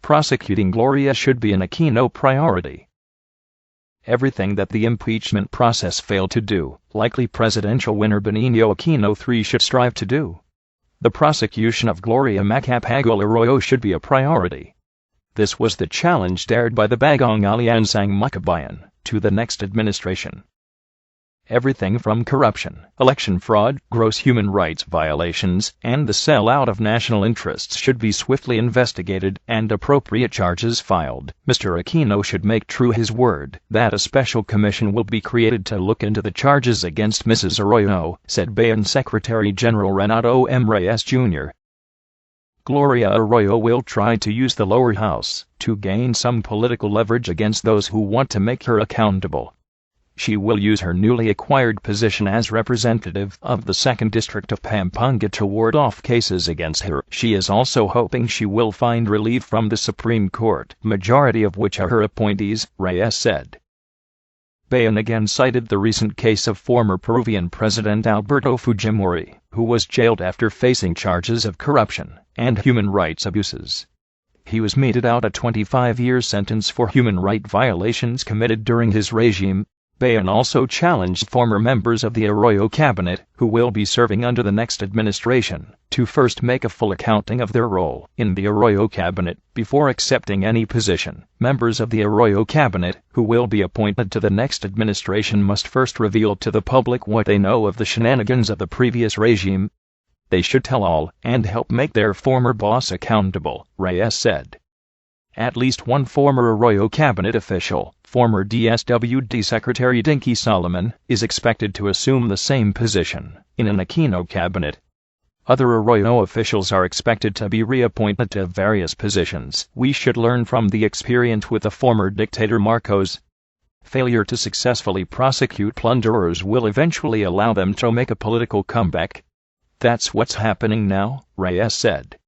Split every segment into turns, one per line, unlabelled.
prosecuting Gloria should be an Aquino priority. Everything that the impeachment process failed to do, likely presidential winner Benigno Aquino III should strive to do. The prosecution of Gloria Macapagal Arroyo should be a priority. This was the challenge dared by the Bagong Alyansang Makabayan to the next administration. Everything from corruption, election fraud, gross human rights violations, and the sellout of national interests should be swiftly investigated and appropriate charges filed. Mr. Aquino should make true his word that a special commission will be created to look into the charges against Mrs. Arroyo, said Bayan Secretary General Renato M. Reyes Jr. Gloria Arroyo will try to use the lower house to gain some political leverage against those who want to make her accountable. She will use her newly acquired position as representative of the 2nd District of Pampanga to ward off cases against her. She is also hoping she will find relief from the Supreme Court, majority of which are her appointees, Reyes said. Bayan again cited the recent case of former Peruvian President Alberto Fujimori, who was jailed after facing charges of corruption and human rights abuses. He was meted out a 25-year sentence for human rights violations committed during his regime. Bayan also challenged former members of the Arroyo cabinet, who will be serving under the next administration, to first make a full accounting of their role in the Arroyo cabinet before accepting any position. Members of the Arroyo cabinet, who will be appointed to the next administration, must first reveal to the public what they know of the shenanigans of the previous regime. They should tell all and help make their former boss accountable, Reyes said. At least one former Arroyo cabinet official, former DSWD Secretary Dinky Solomon, is expected to assume the same position in an Aquino cabinet. Other Arroyo officials are expected to be reappointed to various positions. We should learn from the experience with the former dictator Marcos. Failure to successfully prosecute plunderers will eventually allow them to make a political comeback. That's what's happening now, Reyes said.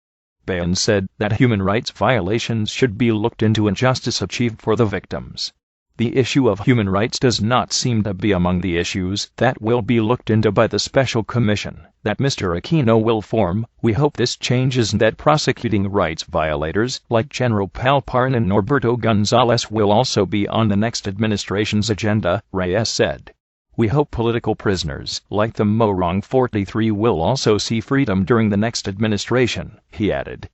Bayan said that human rights violations should be looked into and justice achieved for the victims. The issue of human rights does not seem to be among the issues that will be looked into by the special commission that Mr. Aquino will form. We hope this changes and that prosecuting rights violators like General Palparan and Norberto Gonzales will also be on the next administration's agenda, Reyes said. We hope political prisoners like the Morong 43 will also see freedom during the next administration, he added.